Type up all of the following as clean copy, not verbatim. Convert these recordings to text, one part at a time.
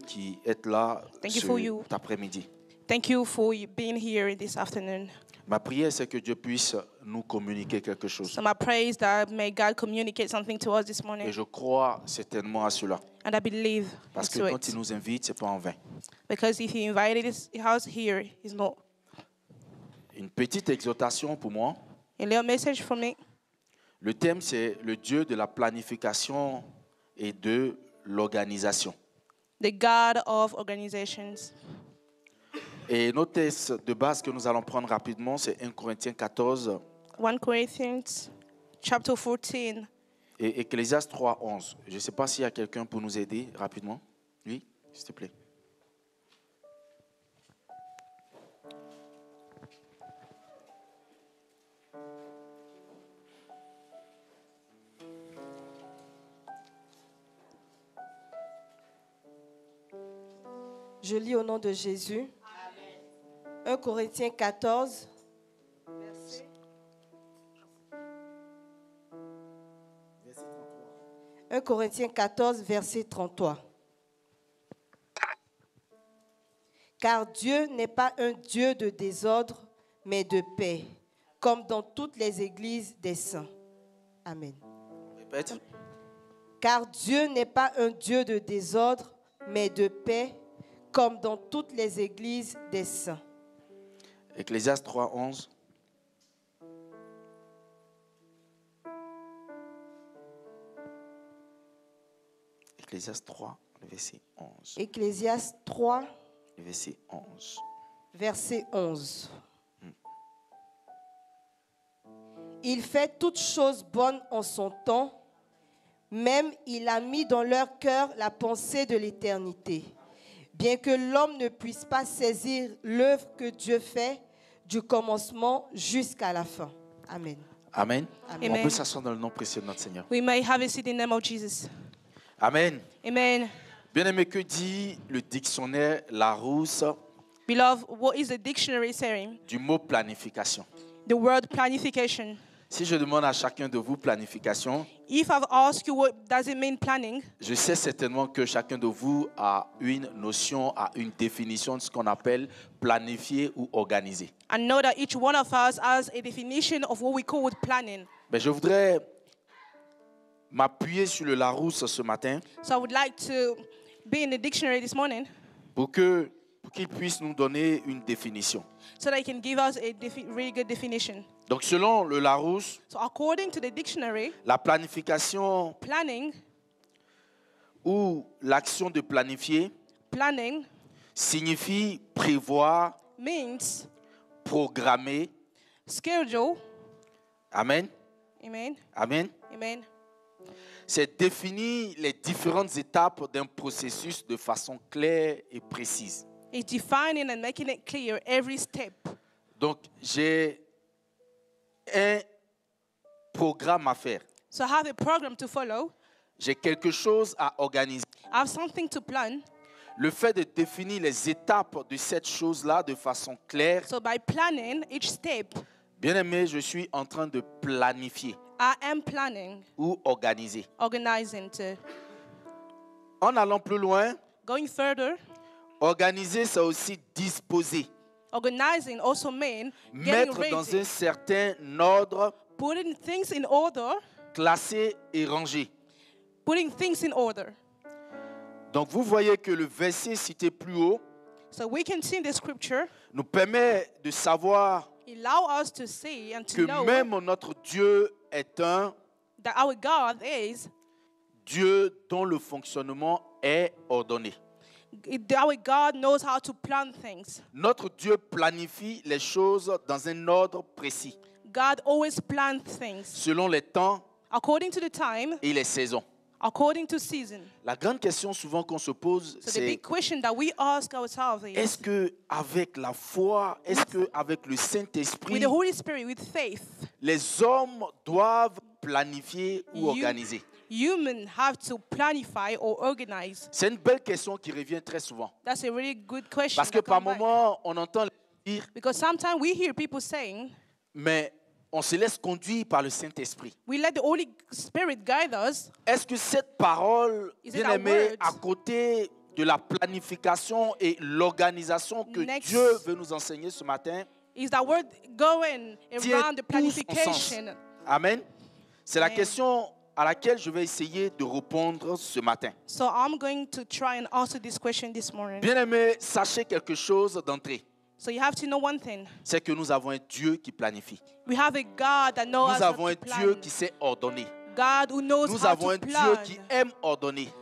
qui êtes là Thank you for you. cet après-midi. Thank you for being here this afternoon. Ma prière, c'est que Dieu puisse nous communiquer quelque chose. So my prayer is that may God communicate something to us this Et morning. je crois certainement à cela. And I believe Parce que into quand il it. nous invite, ce n'est pas en vain. Because if he invited us here, he's not. Une petite exhortation pour moi. A little message for me. Le thème, c'est le Dieu de la planification et de l'organisation. The God of organizations. Et notre texte de base que nous allons prendre rapidement, c'est 1 Corinthiens 14 1 Corinthians chapter 14. et Ecclésiaste 3, 11. Je ne sais pas s'il y a quelqu'un pour nous aider rapidement. Oui, s'il te plaît. Je lis au nom de Jésus. 1 Corinthiens 14, verset 1 Corinthiens 14, verset 33. Car Dieu n'est pas un Dieu de désordre, mais de paix, comme dans toutes les églises des saints. Amen. Répète. Car Dieu n'est pas un Dieu de désordre, mais de paix, comme dans toutes les églises des saints. Ecclésiaste 3, 11. Ecclésiaste 3, le verset 11. Ecclésiaste 3, Le verset 11. verset 11. Il fait toutes choses bonnes en son temps, même il a mis dans leur cœur la pensée de l'éternité. Bien que l'homme ne puisse pas saisir l'œuvre que Dieu fait du commencement jusqu'à la fin. Amen. Amen. Amen. On peut s'asseoir dans le nom précieux de notre Seigneur. We may have a seat in the name of Jesus. Amen. Amen. Bien-aimé, que dit le dictionnaire Larousse Beloved, what is the dictionary saying? du mot planification? The word planification. Si je demande à chacun de vous planification, If I've asked you what does it mean planning, je sais certainement que chacun de vous a une notion, a une définition de ce qu'on appelle planifier ou organiser. I know that each one of us has a definition of what we call planning. Mais je voudrais m'appuyer sur le Larousse ce matin So I would like to be in the dictionary this morning pour qu'il puisse nous donner une définition. so that he can give us a really good definition. Donc selon le Larousse, So according to the dictionary, la planification planning ou l'action de planifier signifie prévoir, means programmer. schedule. Amen. Amen. Amen. Amen. C'est définir les différentes étapes d'un processus de façon claire et précise. It's defining and making it clear every step. Donc j'ai un programme à faire. So I have a program to follow. J'ai quelque chose à organiser. I have something to plan. Le fait de définir les étapes de cette chose-là de façon claire, So by planning each step, bien aimé, je suis en train de planifier I am planning, ou organiser. organizing to. En allant plus loin, Going further, organiser, c'est aussi disposer, organizing also means getting mettre dans ready, un certain ordre, putting things in order, classé et rangé. putting things in order. Donc vous voyez que le verset cité plus haut So we can see in the scripture, nous permet de savoir allow us to see and to que know même notre Dieu est un that our God is, Dieu dont le fonctionnement est ordonné. our God knows how to plan things. Notre Dieu planifie les choses dans un ordre précis, God always plans things selon les temps according to the time, et les saisons. according to season. La grande question souvent qu'on se pose, So the c'est big question that we ask ourselves est-ce is, que avec la foi, est-ce que avec le with Saint-Esprit, the Holy Spirit, with faith, les hommes doivent planifier ou organiser? humans have to planify or organize? C'est une belle question qui revient très souvent. That's a really good question. Parce que that par come back. moments, on entend dire, Because sometimes we hear people saying, mais on se laisse conduire par le Saint-Esprit. we let the Holy Spirit guide us. Est-ce que cette parole, Is it bien a aimée, word? à côté de la planification et l'organisation que Next. Dieu veut nous enseigner ce matin Is that we're going tient around the tout son sens. planification. Amen. C'est la Amen. question à laquelle je vais essayer de répondre ce matin. So I'm going to try and answer this question this morning. Bien-aimés, sachez quelque chose d'entrée. So you have to know one thing. C'est que nous avons un Dieu qui planifie. We have a God that knows Nous how avons to un plan. Dieu qui sait ordonner. God who knows Nous how avons to un plan. Dieu qui aime ordonner.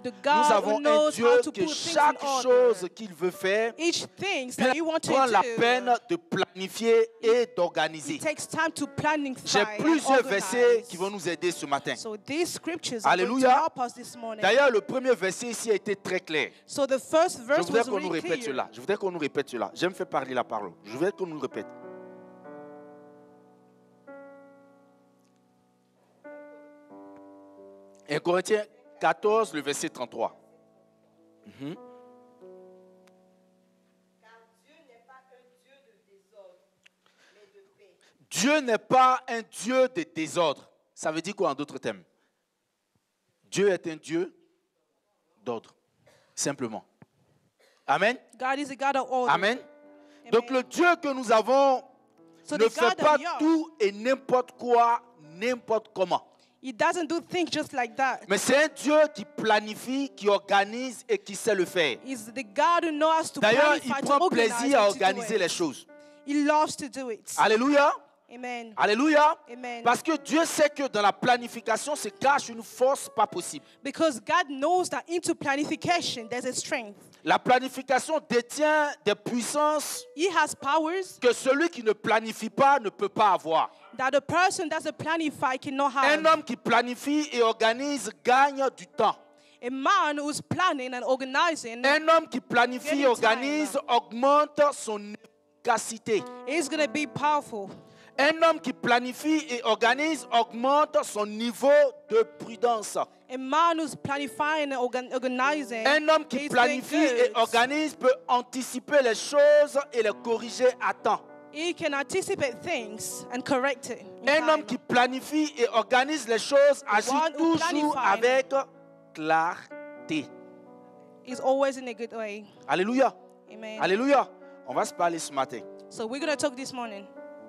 The Nous God who avons un knows Dieu how to que put things chaque in order. chose qu'il veut faire Each thing bien, that you want to prend la do, peine de planifier et d'organiser. it takes time to planning. J'ai plusieurs versets qui vont nous aider ce matin. So these scriptures are going to Alléluia. help us this morning. D'ailleurs, le premier verset ici a été très clair. So the first Je verse voudrais was qu'on nous really répète clear. cela. Je voudrais qu'on nous répète cela. J'aime faire parler la parole. Je voudrais qu'on nous le répète. 1 Corinthiens 14, le verset 33. Mhm. Dieu n'est pas un Dieu de désordre. Ça veut dire quoi en d'autres termes? Dieu est un Dieu d'ordre. Simplement. Amen. God is a God of order. Amen. Donc le Dieu que nous avons So ne the fait God pas that we are, tout et n'importe quoi, n'importe comment. He doesn't do things just like that. Mais c'est un Dieu qui planifie, qui organise et qui sait le faire. He's the God who knows to D'ailleurs, il planify, to prend organize, plaisir à and to do organiser it. les choses. He loves to do it. Alléluia. Amen. Alléluia. Amen. Parce que Dieu sait que dans la planification se cache une force pas possible. Because God knows that into planification there's a strength. La planification détient des puissances He has powers que celui qui ne planifie pas ne peut pas avoir. that a person that's a planify cannot have. Un homme qui planifie et organise gagne du temps. A man who's planning and organizing Un homme qui planifie Getting et organise augmente son efficacité. is going to be powerful. Un homme qui planifie et organise augmente son niveau de prudence. A man who's planifying and organizing Un homme qui is planifie doing et good. organise peut anticiper les choses et les corriger à temps. He can anticipate things and correct it. in Un time. homme qui planifie et organise les choses agit one who toujours planifies. avec clarté. is always in a good way. Alléluia. Amen. Alléluia. On va se parler ce matin. So we're going to talk this morning.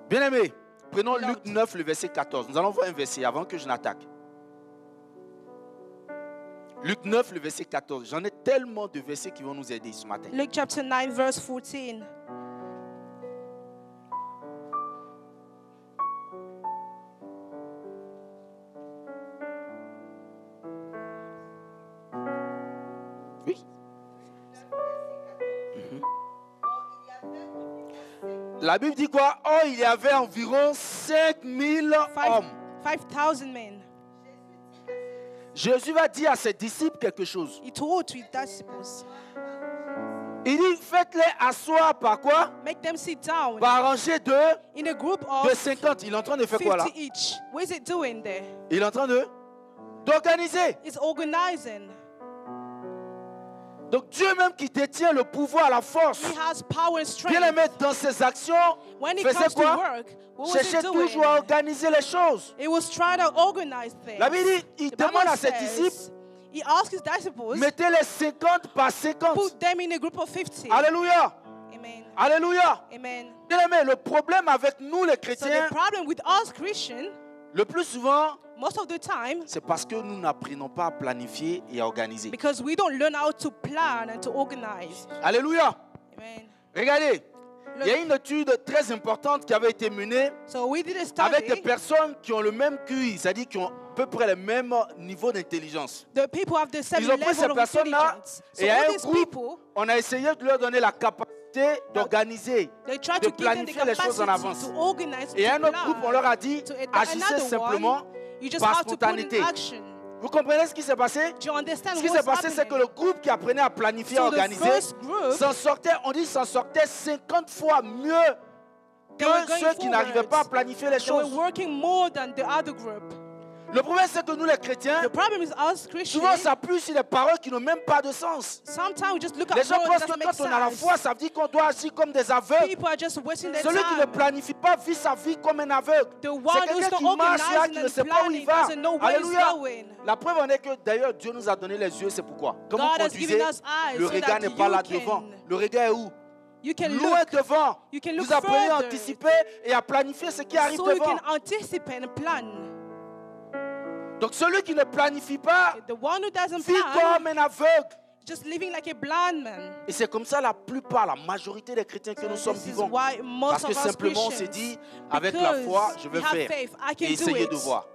Bien-aimés, prenons Lord. Luc 9, le verset 14. Nous allons voir un verset avant que je n'attaque. Luc 9, le verset 14. J'en ai tellement de versets qui vont nous aider ce matin. Luke chapter 9, verse 14. Oui. Mhm. La Bible dit quoi? Oh, il y avait environ 5000 hommes. 5,000 men. Jésus va dire à ses disciples quelque chose. He told to his disciples, Il dit, faites-les asseoir par quoi? make them sit down Par rangée de in a group of 50. Il est en train de faire quoi là? 50 each. What is it doing there? Il est en train d'organiser. It's organizing. Donc Dieu même qui détient le pouvoir, la force, He has power and bien strength. aimé dans ses actions, When it faisait comes to quoi? work, what was Cherchait it doing? toujours à organiser les choses. It was trying to organize things. La Bible dit, il The Bible demande à ses says, disciples, he asked his disciples, mettez-les 50 par 50. put them in a group of 50. Alléluia. Amen. Alléluia. Amen. Bien aimé, le problème avec nous les So chrétiens, the problem with us Christians, le plus souvent, most of the time, c'est parce que nous n'apprenons pas à planifier et à organiser. because we don't learn how to plan and to organize. Alléluia. Amen. Regardez, il y a Look, une étude très importante qui avait été menée so we did a avec des study. personnes qui ont le même QI, c'est-à-dire qui ont à peu près le même niveau d'intelligence. The people have the same Ils ont pris ces level of personnes-là intelligence. So et à all un these groupe, people, on a essayé de leur donner la capacité d'organiser, they try de to give them the planifier les choses en capacity avance. to organize, Et to à un autre plan, groupe, on leur a dit, to agissez another simplement one, you just par have to put in spontanéité. action. Vous comprenez ce qui s'est passé? Do you understand Ce qui s'est what's passé, c'est que happening? le groupe qui apprenait à planifier, à So the organiser, first group, s'en sortait, on dit, s'en sortait 50 fois mieux they were que going ceux qui n'arrivaient forward. pas à planifier les They were choses. working more than the other group. Le problème, c'est que nous, les chrétiens, The problem is us souvent, Christians. on s'appuie sur des paroles qui n'ont même pas de sens. Sometimes we just look Les at gens words pensent that que doesn't make quand on a la sense. foi, ça veut dire qu'on doit agir comme des aveugles. People are just wasting their Celui qui ne time. planifie pas vit sa vie comme un aveugle. The one C'est who's quelqu'un not qui marche là, organizing qui ne and sait pas où planning il va. doesn't know where he's Alléluia. going. La preuve en est que d'ailleurs Dieu nous a donné les yeux, c'est pourquoi. Quand God vous has conduisez, given us eyes le so regard that n'est pas là you devant. can- Le regard est où? You can Loin look, devant. you can look Vous apprenez à further. anticiper et à planifier ce qui arrive so you devant. can anticipate and plan. Donc celui qui ne planifie pas The one who doesn't vit plan, comme un aveugle. just living like a blind man. Et c'est comme ça la plupart, la majorité des chrétiens que nous sommes This is vivants. why most Parce que of us simplement on s'est Christians, dit, avec la because foi, je vais we have faire faith, I can et do essayer it. de voir.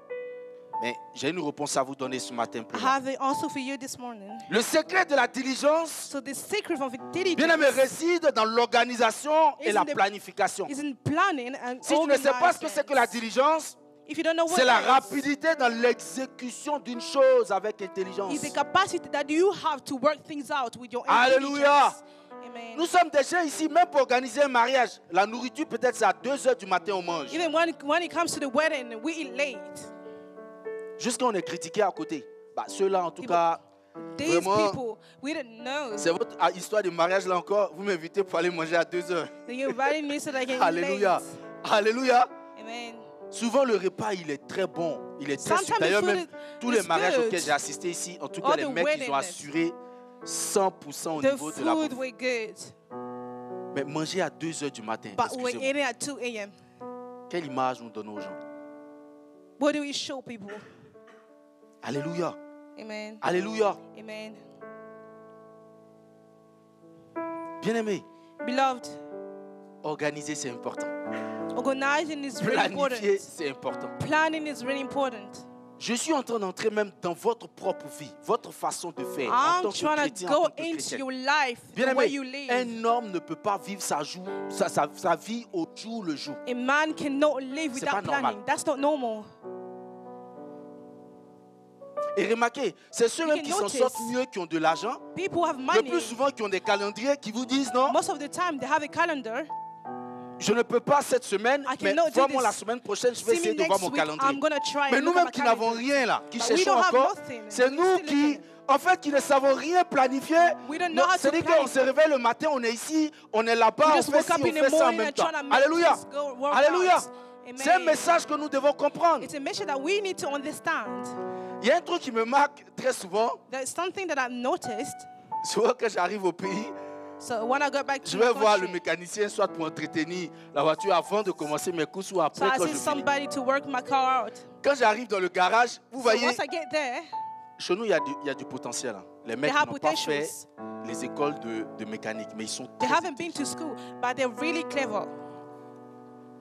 Mais j'ai une réponse à vous donner ce matin. I Plus have an answer for you this morning. Le secret de la diligence, So the secret of bien aimé, diligence réside dans l'organisation et is la in the- planification. is in planning and Si tu ne sais pas ce que c'est que la organizing. diligence, If you don't know what c'est la it is, rapidité dans l'exécution d'une chose avec intelligence. is the capacity that you have to work things out with your Alléluia. intelligence. Amen. Nous sommes déjà ici, même pour organiser un mariage. La nourriture, peut-être c'est à 2 heures du matin, on mange. Even when it comes to the wedding, we eat late. Jusqu'à on est critiqué à côté. Bah, ceux-là, en tout People- cas, These Vraiment. people, we didn't know. c'est votre histoire de mariage là encore. Vous m'invitez pour aller manger à 2 heures. You invited me so that I can eat Alléluia. late. Alléluia. Amen. Souvent, le repas, il est très bon. Il est très Sometimes super. D'ailleurs, the food même tous les is mariages good. auxquels j'ai assisté ici, en tout cas, All les the mecs, ils ont weddings. assuré 100% au The niveau de la food bouffe. were good, Mais manger à 2 heures du matin, but we're excusez-moi, eating at 2 a.m. quelle image nous donnons aux gens? What do we show people? Alléluia. Amen. Alléluia. Amen. Bien-aimé, Beloved, organiser, c'est important. organizing is really Planifier, important. c'est important. Planning is really important. Je suis en train d'entrer même dans votre propre vie, votre façon de faire, en I'm tant que trying chrétien, to en go tant que into chrétienne. your life, the Bien way aimé, you live. un homme ne peut pas vivre sa vie au jour le jour. A man cannot live C'est without pas normal. planning. That's not normal. Et remarquez, c'est ceux You même can qui s'en notice. sortent mieux, qui ont de l'argent, People who have le money, plus souvent qui ont des calendriers, qui vous disent non, most of the time they have a calendar. je ne peux pas cette semaine, I mais cannot do vois-moi this. la semaine prochaine, je vais See essayer me de voir next mon week. calendrier. I'm gonna try Mais and look nous-mêmes at qui my n'avons calendar. rien là, qui But we cherchons don't have encore, nothing. c'est We nous still qui, looking. en fait, qui ne savons rien planifier. We don't know how to C'est-à-dire plan. qu'on se réveille le matin, on est ici, on est là-bas, We on just fait woke ci, up on in the fait ça en morning même and temps. trying to make Alléluia. things go work Alléluia. out. Amen. C'est un message que nous devons comprendre. It's a message that we need to understand. Il y a un truc qui me marque très souvent, There's something that I've noticed. souvent quand j'arrive au pays, So when I go back to je my vais voir le country, mécanicien soit pour entretenir la voiture avant de commencer mes courses ou so après I quand see je finis. somebody to work my car out. Quand j'arrive dans le garage, vous So voyez, once I get there, chez nous, il y a du potentiel. Hein. Les mecs They have qui n'ont pas fait potentials. les écoles de mécanique, mais ils sont they très haven't been to school, but they're really clever.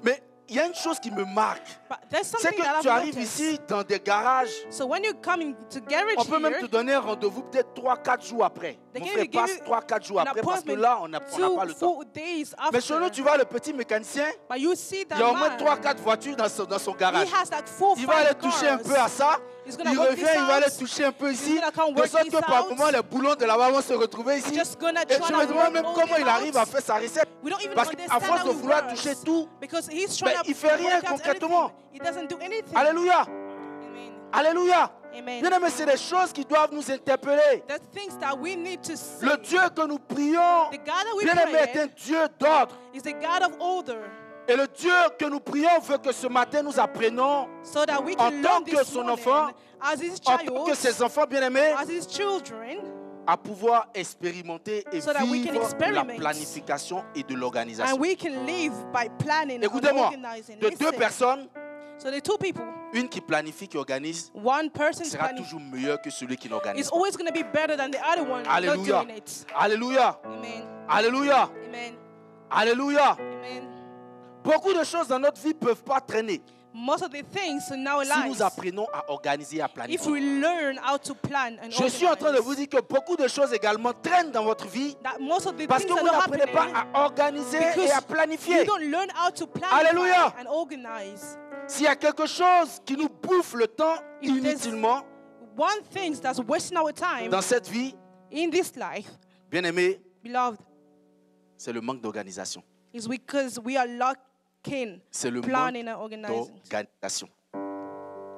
Mais il y a une chose qui me marque, But there's c'est something that que tu I've arrives noticed. ici dans des garages, So when you come into garage on peut même te here, donner un rendez-vous peut-être 3-4 jours après. they Mon can frère give passe you 3-4 jours an après parce que appointment là, on n'a pas le temps. 2 days Mais chez nous, after. tu vois le petit mécanicien, But you see that il y a au moins man, 3-4 voitures dans son he garage. has like 4 Il va aller 5 toucher un cars. peu à ça. He's gonna Il work revient, this il va aller out. toucher un peu ici. gonna come De work sorte this que par out. moment, les boulons de là-bas vont se retrouver ici. Just gonna Et try je to me demande work même all comment them il arrive out. à faire sa recette. We don't even Parce qu'à understand force how de he vouloir works. toucher tout, Because he's trying mais to il fait rien work out concrètement. everything. He doesn't do anything. Alléluia. Amen. Alléluia. Amen. Bien aimé, c'est des choses qui doivent nous interpeller. The things that we need to see. Le Dieu que nous prions, The God that we bien aimé, est pray un Dieu d'ordre. is the God of order. Et le Dieu que nous prions veut que ce matin nous apprenions, So that we En can tant learn que this son morning enfant, as his en child, tant que ses enfants bien-aimés, as his children, à pouvoir expérimenter et So that we can vivre de la experiment. planification et de and l'organisation. we can live by planning and Écoutez-moi, organizing. de deux Listen. personnes, So the 2 people, une qui planifie, qui organise, one person's sera planning toujours meilleur que celui qui is n'organise pas. always going to be better than the other one not Alléluia. doing it. Alléluia. Amen. Alléluia. Amen. Alléluia. Amen. Beaucoup de choses dans notre vie ne peuvent pas traîner Most of the things in our si lives, nous apprenons à organiser et à if planifier. we learn how to plan and Je suis en train de organize, vous dire que beaucoup de choses également traînent dans votre vie that most of the parce things que are vous not n'apprenez pas happening à organiser because et à planifier. you don't learn how to plan Alléluia. and organize. S'il y a quelque chose qui nous bouffe le temps If there's inutilement One thing that's wasting our time dans cette vie, in this life, bien aimé, beloved, c'est le manque d'organisation. is because we are lacking C'est le planning manque and organizing. d'organisation.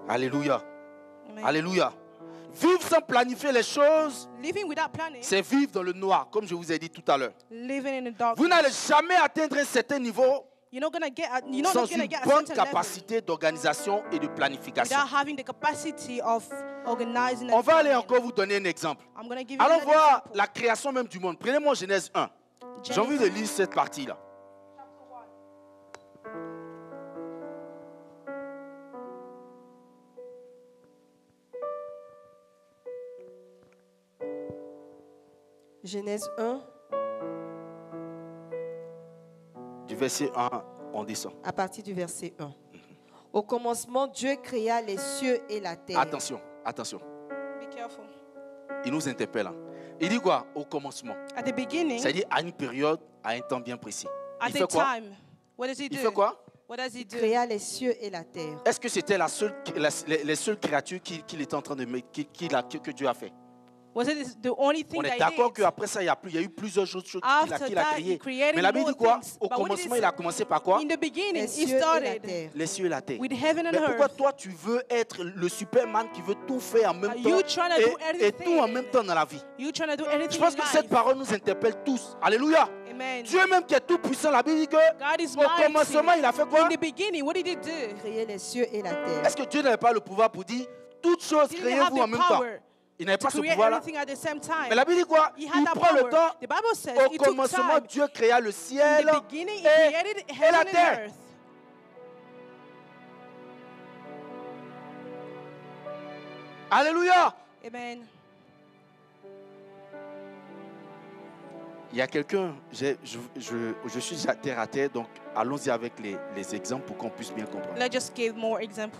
Alléluia. Amen. Alléluia. Vivre sans planifier les choses, Living without planning, c'est vivre dans le noir, comme je vous ai dit tout à l'heure. living in the dark. Vous n'allez jamais atteindre un certain niveau You're not gonna sans get une a bonne certain level capacité d'organisation et de planification. without having the capacity of organizing. On and va aller planning. encore vous donner un exemple. I'm gonna give you Allons another voir example. la création même du monde. Prenez-moi Genèse 1. J'ai envie de lire cette partie-là. Genèse 1, Du verset 1, on descend. à partir du verset 1. Au commencement, Dieu créa les cieux et la terre. Attention, attention. Be careful. Il nous interpelle. Hein. Il dit quoi? Au commencement. At the beginning, C'est-à-dire à une période, à un temps bien précis. at Il the fait quoi? time, what does he do? Il fait quoi? What does he do? Créa les cieux et la terre. Est-ce que c'était les seules créatures qu'il était en train de mettre, que Dieu a fait? Was it the only thing On that est he d'accord did? qu'après ça, il y a eu plusieurs choses qu'il After a that, créées. he created Mais la Bible more dit quoi? things. Au But what did commencement, it il a say? commencé par quoi? In the beginning, Les he cieux et la started terre. Les cieux et la terre. with heaven and Mais pourquoi earth. toi, tu veux être le Superman qui veut tout faire en même Are temps you trying to do et tout en everything? même temps dans la vie? You trying to do Je everything pense in que cette life. parole nous interpelle tous. Alléluia. Amen. Dieu même qui est tout puissant, la Bible dit que God is au commencement, mighty. il a fait quoi? In the beginning, what did he do? Créer les cieux et la terre. Est-ce que Dieu n'avait pas le pouvoir pour dire toutes choses He didn't have créez-vous en the même temps? power Il n'avait to pas ce create pouvoir-là. everything at the same time. Mais la Bible dit quoi? He Il had that prend le power. temps. The Bible says Au he took commencement, time. Dieu créa le In ciel the beginning, he et created la heaven and terre. earth. Alléluia. Amen. Il y a quelqu'un, je suis à terre, donc allons-y avec les exemples pour qu'on puisse bien comprendre. Let's just give more examples.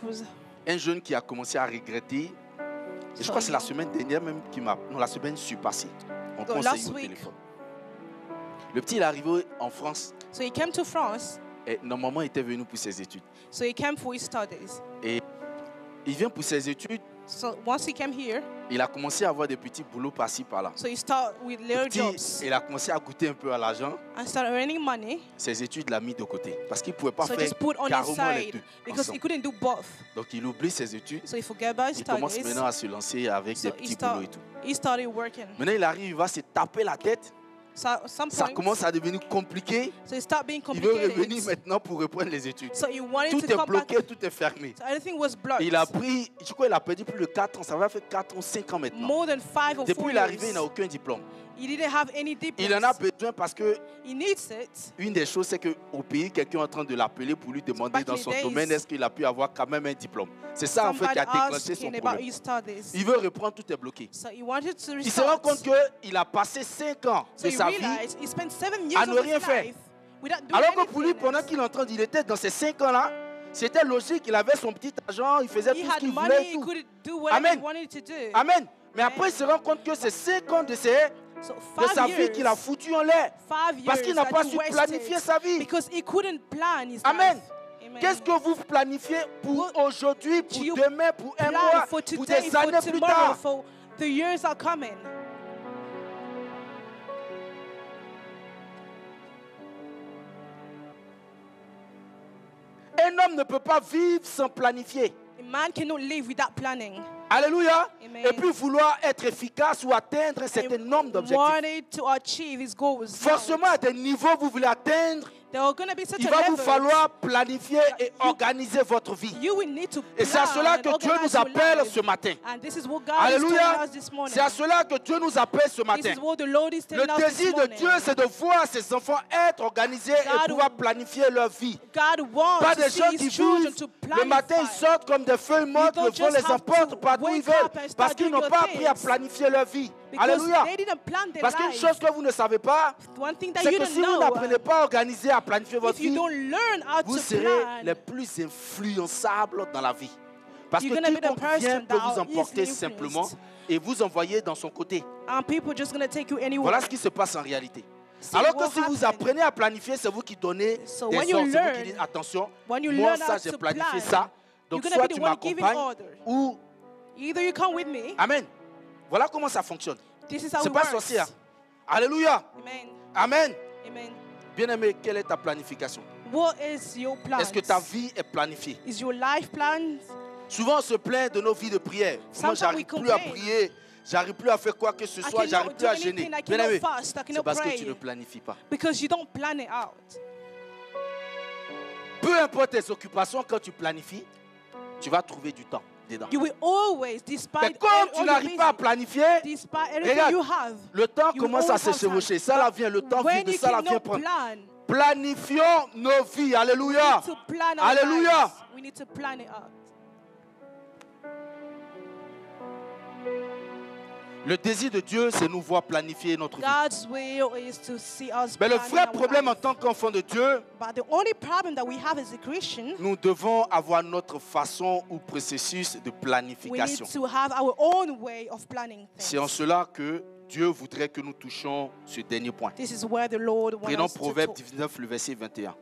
Un jeune qui a commencé à regretter, et je crois que c'est la semaine dernière même qui m'a... Non, la semaine passée. On So conseille last au week. téléphone. Le petit, il est arrivé en France So he came to France. et normalement, il était venu pour ses études. So he came for his studies. Et il vient pour ses études, So once he came here, il a commencé à avoir des petits boulots par-ci, par-là. so he started with Le little petit, jobs il a commencé à goûter un peu à l'argent. and started earning money. Ses études, il l'a mis de côté parce qu'il ne pouvait pas So faire just put on his carrément les side deux because he ensemble. couldn't do both. Donc, il oublie ses études. So he forgot about his Il commence studies. maintenant à se lancer avec So des petits boulots et tout. he started working. Maintenant, il arrive, il va se taper la tête. So at some Ça point, commence à devenir compliqué. so it started being Il veut revenir complicated. maintenant pour reprendre les études. So he wanted Tout to est come back. bloqué, tout est fermé. So everything was blocked. Il a pris, je crois qu'il a perdu plus de 4 ans. Ça va faire 4 ans, 5 ans maintenant. More than 5 or 4 Depuis l'arrivée, il years. n'a aucun diplôme. He didn't have any Il en a diplomas. besoin parce que He needs it. une des choses, c'est qu'au pays, quelqu'un est en train de l'appeler pour lui demander Back dans in son the days, domaine est-ce qu'il a pu avoir quand même un diplôme. C'est ça en fait qui a déclenché son asking about problème. his studies. Il veut reprendre, tout est bloqué. So he wanted to Il se rend restart. compte qu'il a passé 5 ans So de he sa vie. realized he spent 7 à years ne of rien his faire. life without doing Alors que pour lui, anything pendant else. qu'il est en train, il était dans ces 5 ans-là, c'était logique, il avait son petit argent, il faisait He tout ce had qu'il money, voulait. Et he tout. could do whatever Amen. he wanted to do. Amen. Mais après, il se rend compte que ces 5 ans de So sa 5 vie qu'il a years, foutu en l'air. 5 years Parce qu'il n'a that pas he su wasted planifier sa vie. because he couldn't plan his Amen. life. Amen. Qu'est-ce que vous planifiez pour What aujourd'hui, pour do you demain, pour un Plan mois, for pour today, des for années plus tomorrow, tard? for the years are coming. Un homme ne peut pas vivre sans planifier. A man cannot live without planning. Alléluia. Amen. Et puis vouloir être efficace ou atteindre un certain nombre d'objectifs. Wanted to achieve his goals. Forcément, à des niveaux, vous voulez atteindre, There are going to be il certain va vous levels. falloir planifier et organiser votre vie. You will need to plan Et c'est à cela que and Dieu organize nous your appelle life. ce matin. And this is what God Alléluia. is telling us this morning. C'est à cela que Dieu nous appelle ce This matin. is what the Lord is Le telling us this désir de morning. Dieu, c'est de voir ses enfants être organisés et God- pouvoir planifier leur vie. God wants Pas to des see gens qui his children vivent, to le matin ils planify. sortent comme des feuilles mortes, don't le vent just les have emporte to partout où ils wake veulent, up and start parce qu'ils doing n'ont your pas appris à things. planifier leur vie. Because Alléluia. they didn't plan their Parce qu'une life. chose que vous ne savez pas, One thing that c'est you que don't si vous know, n'apprenez pas à organiser, à planifier votre if you vie, don't learn how vous to serez plan, les plus influençables dans la vie. Parce You're que gonna be the quiconque person vient peut that vous are emporter easily simplement influenced. et vous envoyer dans son côté. and people just going to take you anywhere. Voilà ce qui se passe en réalité. See Alors que what si vous happened. apprenez à planifier, c'est vous qui donnez So des when you ordres, c'est vous qui learn- dites attention, when you moi learn ça how j'ai to planifié plan, ça, donc you're gonna soit be the tu one giving m'accompagnes order. ou... Either you come with me, Amen. Voilà comment ça fonctionne. this is how C'est it pas works. sorcier. Alléluia. Amen. Amen. Amen. Bien-aimé, quelle est ta planification? What is your plan? Est-ce que ta vie est planifiée? Is your life planned? Souvent, on se plaint de nos vies de prière. Moi, Sometimes j'arrive we plus à complain. prier. J'arrive plus à faire quoi que ce I soit. J'arrive cannot plus do à jeûner. anything, I Bien cannot aimé, fast, I c'est cannot parce que tu ne pray. planifies pas. Because you don't plan it out. Peu importe tes occupations, quand tu planifies, tu vas trouver du temps dedans. You will always, Mais despite comme all tu your n'arrives pas à busy, planifier, despite everything regarde, you have, le temps you commence à always se have time. chevaucher. Ça là vient, le temps vient when de you ça là vient cannot prendre. plan, Planifions nos vies. Alléluia. to plan our Alléluia. lives. We need to plan it out. Le désir de Dieu, c'est nous voir planifier notre vie. God's will is to see us Mais le planning vrai our problème en life. tant qu'enfant de Dieu, But the only problem that we have as a Christian, nous devons avoir notre façon ou processus de we need planification. to have our own way of planning C'est en things. cela que Dieu voudrait que nous touchions ce dernier point. This is where the Lord wants Prenons us to Proverbe talk. 19, le verset 21.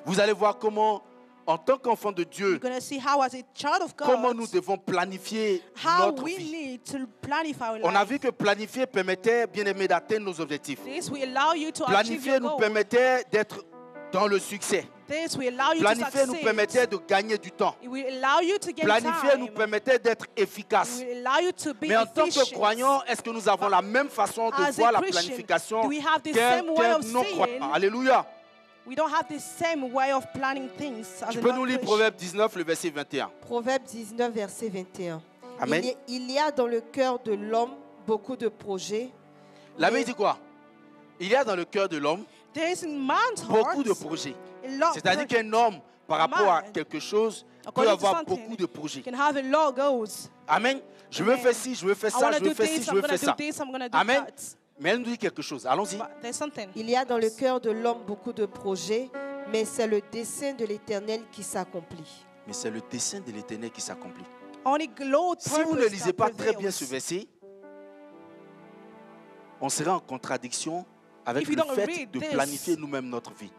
Vous allez voir comment, en tant qu'enfant de Dieu, You're going to see how, as a child of comment God, nous devons planifier how notre we vie. need to planify our On a life. vu que planifier permettait, bien aimé, d'atteindre nos objectifs. This will allow you to achieve Planifier your nous goal. permettait d'être dans le succès. This will allow you to Planifier nous succeed. permettait de gagner du temps. It will allow you to get Planifier time. nous permettait d'être It efficace. will allow you to be Mais en tant efficient. que croyants, est-ce que nous avons la même façon de As a voir la Christian, planification do we have the qu'un same way of non-croyant? seeing? Alléluia. We don't have the same way of planning things as Tu a peux nous lire non-Christian. Proverbe 19, le verset 21. Proverbe 19, verset 21. Amen. Il y a dans le cœur de l'homme beaucoup de projets. La mais- Bible dit quoi? Il y a dans le cœur de l'homme There is in man's beaucoup de heart projets. a lot of C'est-à-dire projects. qu'un homme, par rapport à Man, quelque chose, peut according to avoir something, beaucoup de projets. can have a lot of goals. Amen. Je veux Amen. faire ci, je veux faire I ça, want je to veux do faire ci, this, je I'm veux going faire to do ça. this, I'm going to do Amen. that. Mais elle nous dit quelque chose. Allons-y. But there's something. Il y a dans le cœur de l'homme beaucoup de projets, mais c'est le dessein de l'Éternel qui s'accomplit. Mais c'est le dessein de l'Éternel qui s'accomplit. Only Lord Si vous ne purpose lisez that pas très bien prevails. ce verset, on sera en contradiction avec If you le don't fait read de this- planifier nous-mêmes notre vie.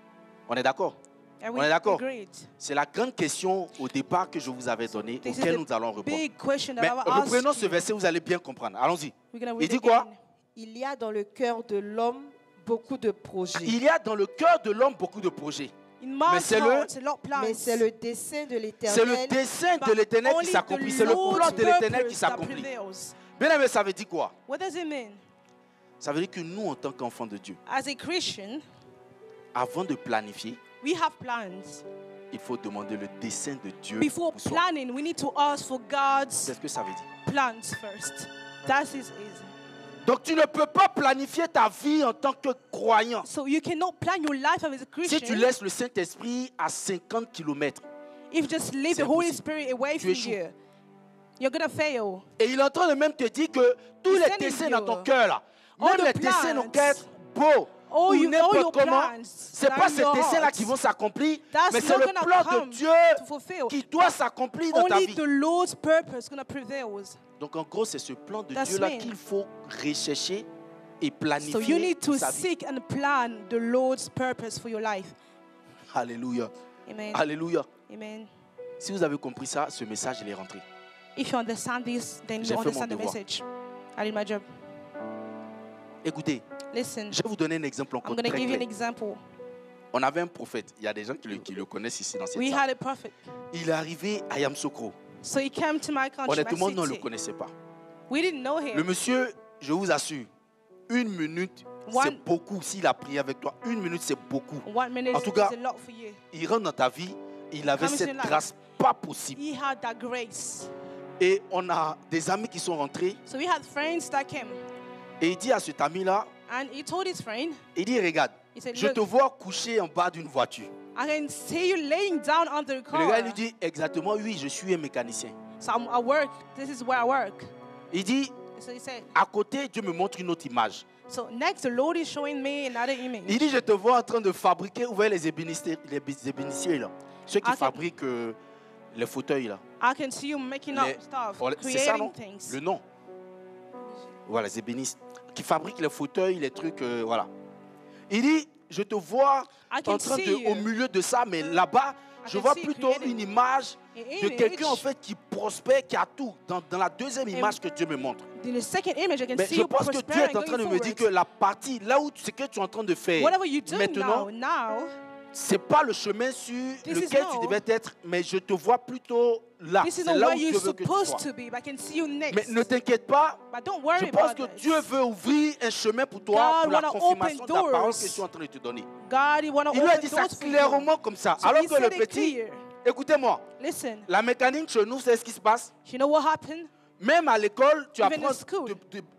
On est d'accord? And On est d'accord? agreed. C'est la grande question au départ que je vous avais donnée, This is auquel the nous allons répondre. big question that Mais I will ask reprenons ce you. verset, vous allez bien comprendre. Allons-y. We're going to Il read dit it quoi? again. Il y a dans le cœur de l'homme beaucoup de projets, Il y a dans le cœur de l'homme beaucoup de projets. In man's c'est le- heart, a lot of plans. mais c'est le dessein de C'est l'Éternel. le dessein de But l'Éternel qui only s'accomplit. the C'est le Lord's plan de l'Éternel qui purpose that s'accomplit. prevails. Bien aimé, ça veut dire quoi? What does it mean? Ça veut dire que nous, en tant qu'enfants de Dieu, As a Christian, avant de planifier, we have plans. il faut demander le dessein de Dieu Before pour soi. planning, we need to ask for God's C'est ce que ça veut dire. plans first. That is easy. Donc tu ne peux pas planifier ta vie en tant que croyant So you cannot plan your life as a si Christian tu laisses le Saint-Esprit à 50 km. if you just leave C'est the Holy impossible. Spirit away Tu from échoues. you. You're going to fail. Et il est en train de même te dire que tous He's les telling desseins dans ton you, cœur, là, all même the les desseins n'ont plans, qu'à être beaux ou all your n'importe comment, plans c'est that pas are in ces your desseins-là heart, qui vont s'accomplir, that's mais c'est not le gonna plan come de Dieu to fulfill. qui doit s'accomplir dans ta Only vie. the Lord's purpose is going to prevail. Donc en gros, c'est ce plan de That's Dieu-là mean. qu'il faut rechercher et So you planifier need to sa vie. seek and plan the Lord's purpose for your life. Alléluia. Amen. Alléluia. Amen. Si vous avez compris ça, ce message, il est rentré. If you understand this, then J'ai you fait mon understand the devoir. message. I did my job. Écoutez, Listen, je vais vous donner un exemple I'm encore going to très give you an clair. example. On avait un prophète. Il y a des gens qui le connaissent ici dans cette We salle. had a prophet. Il est arrivé à Yamoussoukro. So he came to my country, Honnêtement, my nous ne le city. connaissait pas. We didn't know Le him. monsieur, je vous assure, 1 minute, c'est One- beaucoup. S'il a prié avec toi, 1 minute, c'est beaucoup. 1 minute En tout is cas, a lot for you. Il rentre dans ta vie, il avait Come into cette your life. grâce pas possible. He had that grace. Et on a des amis qui sont rentrés. So we had friends that came. Et il dit à cet ami-là, And he told his friend, il dit, regarde, he said, je te look, vois couché en bas d'une voiture. I can see you laying down under the Et le gars car. lui dit, exactement, oui, je suis un mécanicien. So I work. This is where I work. Il dit, So he said, à côté, Dieu me montre une autre image. so next the Lord is showing me another Il image. dit, je te vois en train de fabriquer, vous voyez les ébénissiers là, ceux qui Ah, ok. fabriquent les fauteuils là. I can see you making up Les- stuff, oh, c'est ça, non? creating things. Le nom. Voilà, les ébénistes. Qui fabriquent les fauteuils, les trucs, voilà. Il dit, je te vois I can en train see de, you. au milieu de ça, mais là-bas, I je can vois see plutôt creating une image An de quelqu'un en image. fait qui prospère, qui a tout. Dans la deuxième image que Dieu me montre. In the second image, I can Mais see je you pense que Dieu prospering est en train de going me dire forward. que la partie, là où ce que tu es en train de faire Whatever you do maintenant, now, c'est pas le chemin sur This is lequel tu no. devais être, mais je te vois plutôt là. This is C'est not là où where Dieu you're veut que tu sois. supposed to be, but I can see you Mais next. ne t'inquiète pas, But don't je worry pense about que this. Dieu veut ouvrir un chemin pour toi, God pour la wanna confirmation open de la parole doors. que je suis en train de te donner. God, you want to Il lui a open dit ça doors for you. clairement comme ça. So Alors he que le said it petit, clear. écoutez-moi, Listen, la mécanique chez nous, c'est ce qui se passe. you know what happened? Même à l'école, tu Even in apprends school.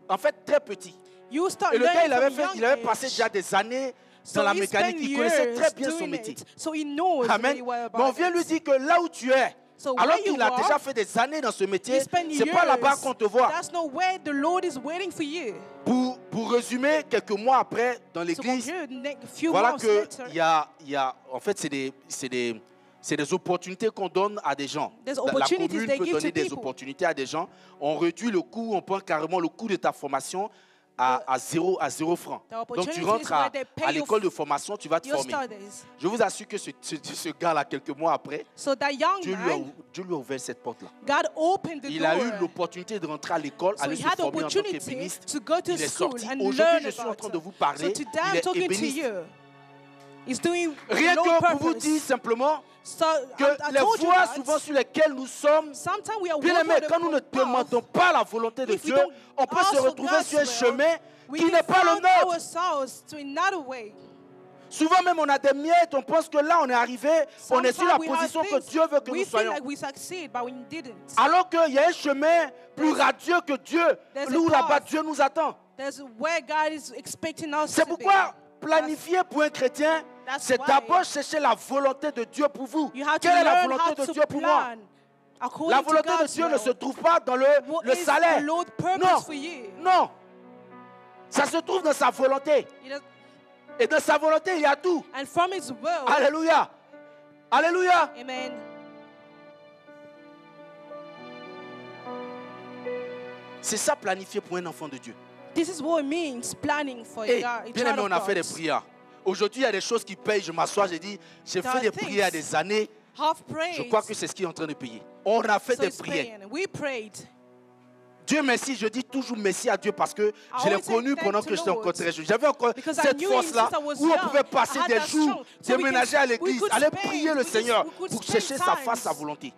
en fait très petit. You start Et le gars, learning from young il avait age. passé déjà des années So dans la he mécanique. spent Il connaissait très years bien son doing métier. it. So he knows Amen. really well Mais on about vient lui it. dire que là où tu es, So alors where you qu'il a are, déjà fait des années dans ce métier, You spend c'est pas là-bas qu'on te voit. That's not where the Lord is waiting for you. Pour résumer, quelques mois après, dans So l'église, a few voilà months que later, il y a, en fait, c'est des opportunités qu'on donne à des gens. There's La opportunities commune they peut give to donner des people. opportunités à des gens. On réduit le coût, on prend carrément le coût de ta formation à 0 francs. The Donc tu opportunities rentres where they pay à you l'école de formation, tu vas te your former. studies. Je vous assure que ce gars-là, quelques mois après, So that young Dieu man, lui a ouvert cette porte-là. God opened the Il door. a eu l'opportunité de rentrer à l'école, So aller he se had the former en tant opportunity qu'ébéniste. to go to Il est school sorti. and Aujourd'hui, learn je suis en about train de it. vous parler. So today Il I'm est talking to ébéniste. you. He's doing Rien no que pour vous purpose. dire simplement So que I les told you voies that. souvent sur lesquelles nous sommes, Sometimes we are bien walking aimés, on quand nous ne the path. demandons pas la volonté de If we Dieu, don't on peut ask se for retrouver God's sur un will, chemin we qui can n'est pas le find nôtre. ourselves to another way. Souvent même, on a des miettes, on pense que là, on est arrivé, on est sur la Sometimes we have position que things, Dieu veut que we nous feel soyons. like we succeed, but we didn't. Alors qu'il y a un chemin plus radieux que Dieu, There's a où là-bas path. Dieu nous attend. There's where God is expecting us C'est to pourquoi be. planifier pour un chrétien, That's c'est why d'abord chercher la volonté de Dieu pour vous. You have to Quelle est la learn volonté how de to Dieu pour moi? plan according La to volonté de God's Dieu ne will. se trouve pas dans le What is salaire. the Lord's purpose Non, for you? non. Ça se trouve dans sa volonté. It is- Et dans sa volonté, il y a tout. And from His will, Alléluia. Alléluia. Amen. C'est ça planifier pour un enfant de Dieu. This is what it means planning for Et a bien aimé, child on a of fait des God. prières. Aujourd'hui, il y a des choses qui payent. Je m'assois, j'ai dit, j'ai There fait are des things. prières des années. Half prayed. Je crois que c'est ce qui est en train de payer. On a fait So des it's prières. paying. We prayed. Dieu merci, je dis toujours merci à Dieu parce que je l'ai always say connu thank pendant to que j'étais Lord. encore très jeune. J'avais encore Because I cette knew him force-là since I was où on young. pouvait passer I had des that jours, strength. So we déménager à we l'église, could aller spend- prier le we could- Seigneur we could pour spend chercher sa face, sa times. volonté.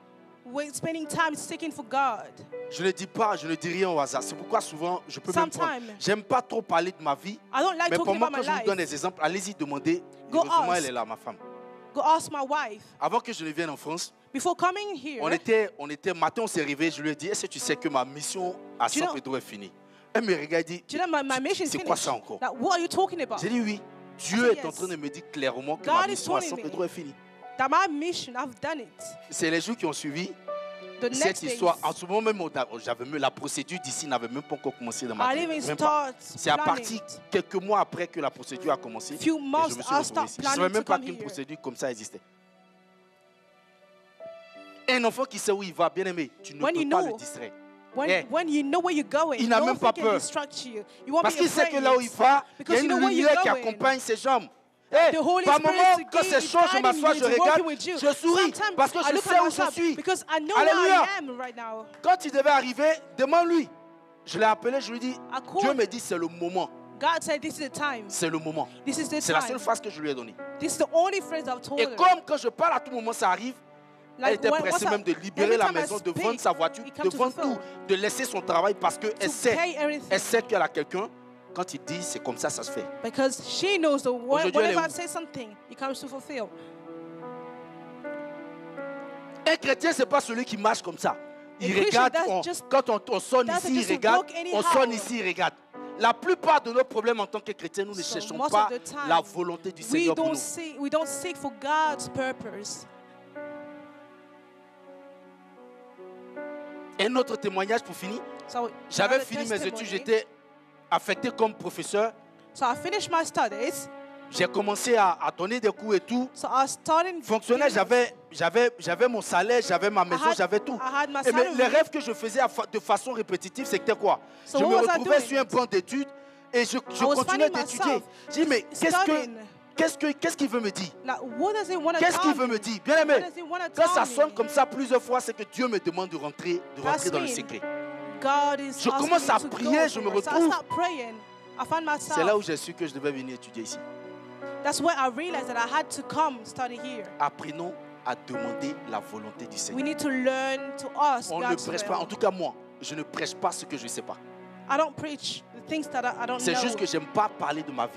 We're spending time seeking for God. Je ne dis pas, je ne dis rien au hasard. C'est pourquoi souvent, je peux même prendre. Sometimes. J'aime pas trop parler de ma vie, I don't like mais talking pour moi, about quand my je vous donne life. des exemples, allez-y demander. Go Heureusement, ask. elle est là, ma femme. Go ask my wife. Avant que je ne vienne en France, Before coming here, on était matin, on s'est réveillé. Je lui ai dit, est-ce que tu sais que ma mission à Do you San know- Pedro est finie? Elle me regarde et dit, do you know my mission is c'est quoi finished? ça encore? Like, what are you talking about? J'ai dit oui. Dieu said est en yes. train de me dire clairement que God ma is mission à telling San me. Pedro est finie. That my mission, I've done it. C'est les jours qui ont suivi The cette next histoire. days, En ce moment même, j'avais même la procédure d'ici n'avait même pas encore commencé dans ma I vie. didn't even Même pas. start C'est à planning partir it. quelques mois après que la procédure a commencé. Few Et months je me suis I retrouvé start ici. Je ne planning savais même to pas come qu'une here. procédure comme ça existait. Un enfant qui sait où il va, bien aimé, tu ne When peux you pas know, le distraire. When, Eh. when you know where you're going, Il n'a même nothing pas can peur. distract you. You won't Parce be qu'il sait que afraid là où il va, il y a because you une know where you're lumière qui going. accompagne ses jambes. Eh, The Holy par Spirit moment, is quand c'est is chaud, je guiding m'assois, you, je is regarde, working with you. je souris Sometimes parce que I je look sais at où je myself suis. because I know Alléluia. where I am right now. Quand il devait arriver, demande-lui. Je l'ai appelé, je lui ai dit, I called- Dieu me dit c'est le moment. God said, "This is the time. C'est le moment. This is the C'est la time. seule phrase que je lui ai donnée. This is the only phrase I've told Et her." comme quand je parle à tout moment, ça arrive, elle Like, était when- pressée what's même up? de libérer Every la time I maison, de speak, vendre sa voiture, it de comes to vendre fulfill. tout, de laisser son travail parce qu'elle To sait, pay everything. elle sait qu'elle a quelqu'un. Quand il dit, c'est comme ça se fait. Because she knows the word. Aujourd'hui, elle est Whenever I où? say something, it comes to fulfill. Un chrétien, c'est pas celui qui marche comme ça. Il A Christian, regarde, that's just- quand on sonne that's ici, il just a regarde, walk anyhow. on sonne ici, il regarde. La plupart de nos problèmes en tant que chrétiens, nous ne So cherchons most pas of the time, la volonté du We Seigneur pour don't nous. seek for God's purpose. Un autre témoignage pour finir. So J'avais another fini mes testimony. études, j'étais affecté comme professeur. So I finished my studies. J'ai commencé à donner des cours et tout. So I started. Fonctionnaire, giving- j'avais mon salaire, j'avais ma maison, I had- j'avais tout. I had my Et mais salary. les rêves que je faisais de façon répétitive, c'était quoi? So Je what me was I retrouvais doing? sur un banc d'études et je was continuais finding d'étudier. myself J'ai dit, mais studying. qu'est-ce qu'il veut me dire? Like, what does he want to Qu'est-ce qu'il tell veut me? me dire? Bien aimé, What does he want to quand ça tell sonne me? comme ça plusieurs fois, c'est que Dieu me demande de rentrer That's dans le mean. secret. God is Je asking commence me à to prier, go je me there. So I retrouve. start praying. I find myself. C'est là où j'ai su que je devais venir étudier ici. That's why I realized that I had to come study here. Apprenons à demander la volonté du We Seigneur. need to learn to ask On ne God's prêche pas, en will. tout cas moi, je ne prêche pas ce que je ne sais pas. I don't preach the things that I don't C'est know. juste que j'aime pas parler de ma vie.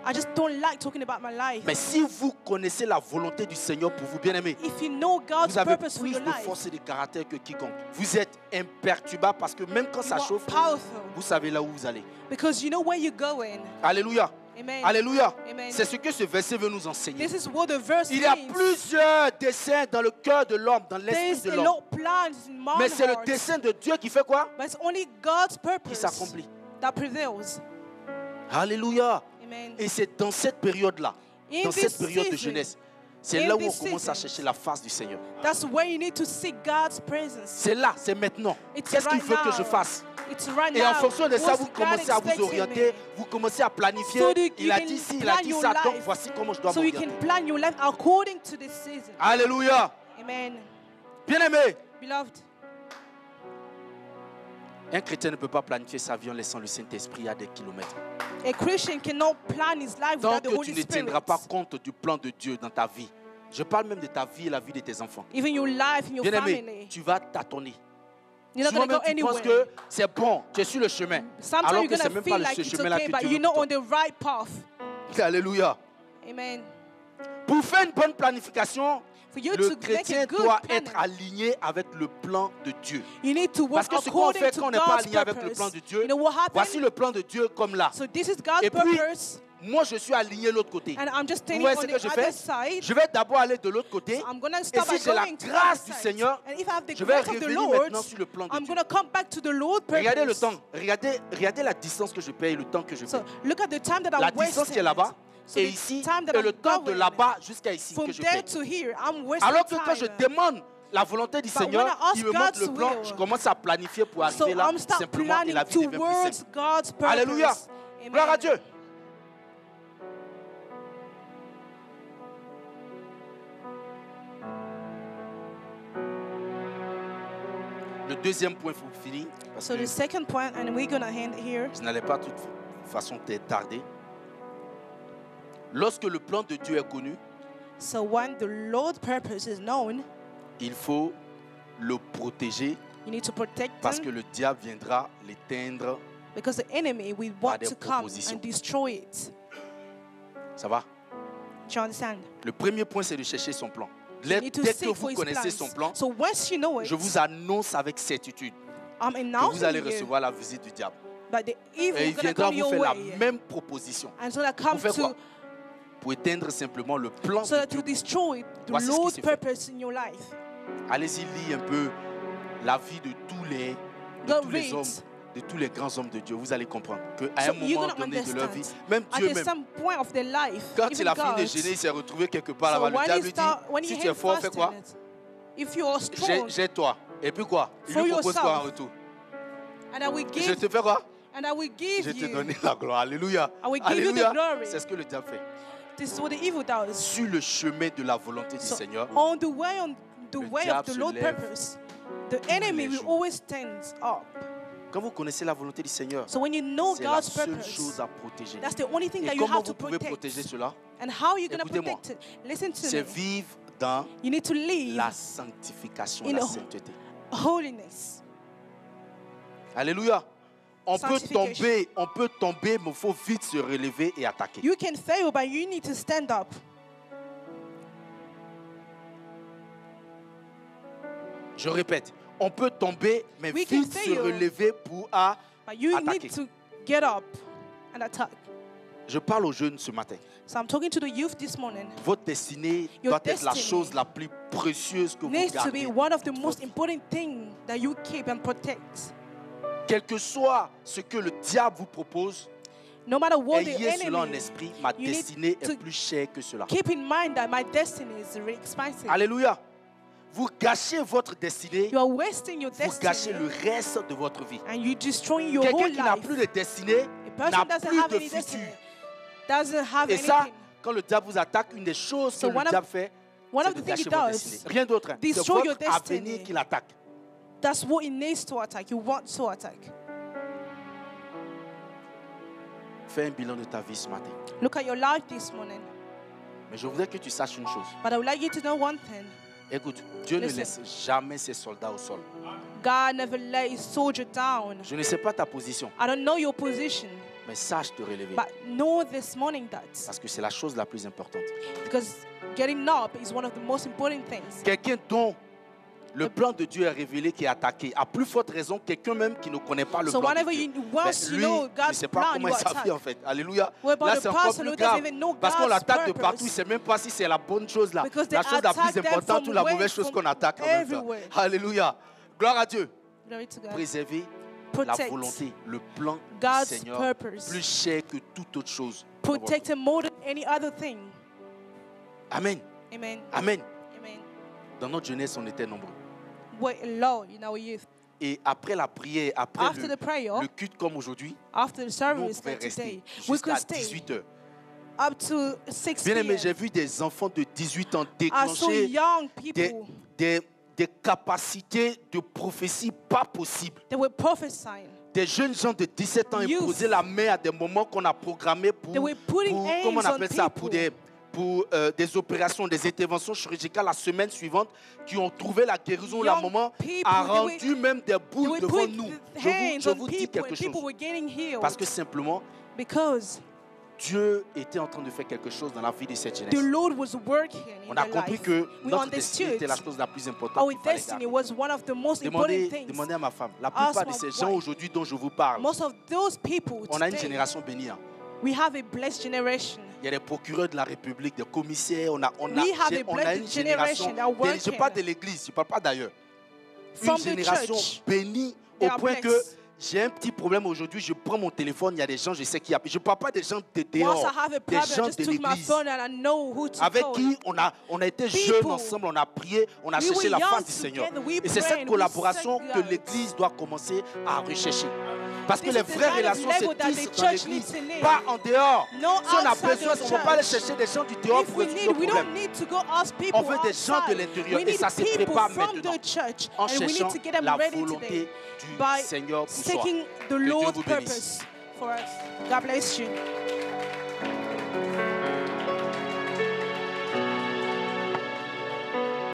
I just don't like talking about my life. Mais si vous connaissez la volonté du Seigneur pour vous, bien-aimés, If you know God's vous avez purpose for plus your de life, force et de caractère que quiconque. Vous êtes imperturbable parce que même quand you ça are chauffe, powerful vous savez là où vous allez. because you know where you're going. Alléluia. Amen. Alléluia. Amen. C'est ce que ce verset veut nous enseigner. This is what the verse Il y a means. plusieurs desseins dans le cœur de l'homme, dans There's l'esprit de a l'homme. lot planned in my Mais c'est le heart, dessein de Dieu qui fait quoi? but it's only God's Qui purpose s'accomplit. that prevails. Alléluia. Amen. Et c'est dans cette période-là, In dans cette this période de season, jeunesse, c'est in là où on this commence à season, chercher la face du Seigneur. That's where you need to seek God's presence. C'est là, c'est maintenant. It's Qu'est-ce qu'il right veut que now. je fasse? It's right Et en now. fonction de ça, What's vous God commencez à vous expecting orienter, me? vous commencez à planifier. So that you Il a can dit ci, il a plan dit your ça, donc life. voici comment je dois So you m'orienter. can plan your life according to this season. Alléluia. Amen. Bien-aimé, Beloved, un chrétien ne peut pas planifier sa vie en laissant le Saint-Esprit à des kilomètres. a Christian cannot plan his life Tant without the que tu Holy ne Spirit. tiendras pas compte du plan de Dieu dans ta vie, je parle même de ta vie et la vie de tes enfants. Even your life and your Bien-aimé, family. tu vas tâtonner. You're not Souvent going to même go tu penses anywhere. que c'est bon, tu es sur le chemin. Sometimes Alors you're que c'est going même to pas feel like ce it's chemin-là okay, que but Dieu you're veut not pour on toi. the right path. Alléluia. Amen. Pour faire une bonne planification, For you le to make chrétien a good doit planning, être aligné avec le plan de Dieu. you need to Parce work que ce qu'on according fait to quand on n'est pas God's aligné avec le purpose. plan de Dieu, You know what voici happened? le plan de Dieu comme là. So this is God's Et puis, purpose, moi je suis aligné de l'autre côté. and I'm just Vous standing voyez on ce the que je other fais? side. Je vais d'abord aller de l'autre côté. So I'm going to Et start by si j'ai la going to the grâce other du side. Seigneur, And if I have the je vais grace of the revenir Lord, maintenant sur le plan de I'm Dieu. going to come back to the Lord purpose. Regardez le temps. Regardez la distance que je paye et le temps que je So paye. look at the time that La I'm distance qui est wasting. là-bas So et the ici time that et I'm le temps de going là-bas jusqu'à ici from que je there paye. to here, I'm wasting Alors que quand je time. demande la volonté du But when Seigneur, I ask il me montre le God's plan, will, je commence à planifier pour So arriver là I'm start simplement et planning la vie devient plus towards simple. God's purpose. Alléluia. Amen. Gloire à Dieu. Le deuxième point pour finir, parce So que the second point, and we're going to end here. je n'allais pas de toute façon tarder. Lorsque le plan de Dieu est connu, So when the Lord's purpose is known, il faut le protéger you need to protect parce que them le diable viendra l'éteindre. because the enemy will Par want des to come propositions. and destroy it. Ça va? Do you understand? Le premier point, c'est de chercher son plan. You need to Dès que seek for vous his connaissez plans. son plan, So once you know it, je vous annonce avec certitude I'm que vous announcing allez you, recevoir la visite du diable. but the Et evil il is going to viendra come vous your faire la way. même proposition. And so that Pour come faire quoi? to Pour éteindre simplement le plan so de that to Dieu. destroy the Voici ce qui Lord's s'est fait. purpose in your life. Allez-y, lire un peu la vie de tous les Go hommes, read. de tous les grands hommes de Dieu. Vous allez comprendre qu'à So un you're moment gonna donné de leur vie, understand. même At Dieu a même, some point of their life, quand even il a fini de God, gêner, il s'est retrouvé quelque part so là-bas. Le when diable he lui start, when dit, he si tu es had fort, fais quoi? fasted, if you are strong, J'ai toi. Et puis quoi? Il For lui propose quoi en yourself. retour? and I will Je give, te fais quoi? and I will give Je te you. donne la gloire. Alléluia. I will give you the Alléluia. glory. C'est ce que le diable fait. This is what the evil does. Sur le chemin de la volonté du So Seigneur, on the way Le of diable the se Lord's lève purpose, the enemy les will jours. always stand up. quand vous connaissez la volonté du Seigneur, So when you know c'est la God's seule purpose, chose à protéger. that's the only thing Et that you comment have to vous pouvez protéger protect. cela? And how you're going to Écoutez-moi. protect it? Listen to C'est me. vivre dans You need to live la sanctification, in la a- sainteté. holiness. Alléluia. On peut Sanctification. tomber, mais il faut vite se relever et attaquer. You can fail, but you need to stand up. Je répète, on peut tomber, mais We can vite se fail. relever pour But you attaquer. need to get up and attack. Je parle aux jeunes ce matin. So I'm talking to the youth this morning. Votre destinée Your doit être la destiny chose la plus précieuse que vous Needs to gardez. be one of the most important things that you keep and protect. Quel que soit ce que le diable vous propose, No matter what the ayez cela en enemy, esprit. Ma you need destinée to est plus chère que cela. keep in mind that my destiny is very expensive. Alléluia. Vous gâchez votre destinée, You are wasting your vous gâchez destiny le reste de votre vie. and you destroying your Quelqu'un whole qui n'a life. plus de destinée A person n'a doesn't plus have de any futur. destiny, doesn't have Et ça, anything. quand le diable vous attaque, une des choses So que le one of- diable fait, One c'est of de the things gâcher he votre does, destinée. Rien d'autre. Hein. C'est destroy your votre avenir destiny. qu'il attaque. that's what it needs to attack. You want to attack. Fais un bilan de ta vie ce matin. Look at your life this morning. Mais je voudrais que tu saches une chose. But I would like you to know one thing. Écoute, Dieu ne Listen. laisse jamais ses soldats au sol. God never let his soldier down. Je ne sais pas ta position, I don't know your position, mais sache te relever. but know this morning that Parce que c'est la chose la plus importante. because getting up is one of the most important things. Quelqu'un dont le plan de Dieu est révélé qui est attaqué, à plus forte raison, quelqu'un même qui ne connaît pas le So plan de whenever Dieu. you Mais once you lui, know je ne God's sais pas plan, comment you il s'habille attack. en fait. Alléluia. What about Là, the c'est encore person plus who doesn't grave. even know Parce qu'on God's l'attaque de purpose? partout. Il ne sait même pas si c'est la bonne chose là. Because they La chose la plus attack them importante from ou la way, mauvaise chose from qu'on attaque en même temps. everywhere. Alléluia. Gloire à Dieu. Glory to God. Préserver la Protect volonté, le plan God's du Seigneur, purpose. plus cher que toute autre chose. dans votre Protect him more than any other thing. vie. Amen. Amen. Amen. Amen. Dans notre jeunesse, on était nombreux. We're low in our youth. Et après la prière, après After the prayer, le culte comme aujourd'hui, after the nous, on service pouvait like rester today, we jusqu'à could stay 18h. up to 6 Bien aimé, j'ai p.m. vu des enfants de 18 ans I saw déclencher young des, people. des capacités de prophétie pas possibles. They were prophesying. Des jeunes gens de 17 ans Youth. imposaient la main à des moments qu'on a programmés pour, They were putting comment on hands on appelle ça, pour people. des opérations, des interventions chirurgicales la semaine suivante qui ont trouvé la guérison. La Young maman people, a they rendu même des They boules were devant putting nous. hands Je on vous dis people quelque and people chose. were getting healed Parce que simplement, because Dieu était en train de faire quelque chose dans la vie de cette jeunesse. the Lord was working in On a their compris life. que We notre destinée understood était la chose la plus importante. our qu'il fallait destiny garder. was one of the most important things. Demandez à ma femme. La plupart de my ces gens wife. aujourd'hui dont je vous parle, Most of those people on a une today, génération bénie. Hein. we have a blessed generation. Il y a des procureurs de la République, des commissaires. On a We have a une blessed génération. generation that are Je ne parle pas working. de l'église, je ne parle pas d'ailleurs. Une From the génération church, bénie they au are point que blessed. j'ai un petit problème aujourd'hui. Je prends mon téléphone, il y a des gens, je sais qui appellent. Je ne parle pas des gens de Once dehors, I have a des problem, I gens just de took my l'église. phone and I know who to Avec call. qui on a été People. jeunes ensemble, on a prié, on a We cherché were la young face du Seigneur. together, we Et c'est prayed, cette we collaboration sought que God. l'Église doit commencer à rechercher. Parce que This les is the vraies kind of relations level se that tissent the dans church l'Église, needs to live. pas en dehors. No Si on a outside besoin, the on ne va pas aller church. chercher des gens du dehors If pour we résoudre need, nos we don't problèmes. need to go ask people On veut des gens de outside. l'intérieur We et need ça se people prépare from maintenant the church, en and we cherchant need to get them la ready volonté today du by Seigneur pour soi. seeking the Dieu Lord's vous bénisse. purpose for us. God bless you.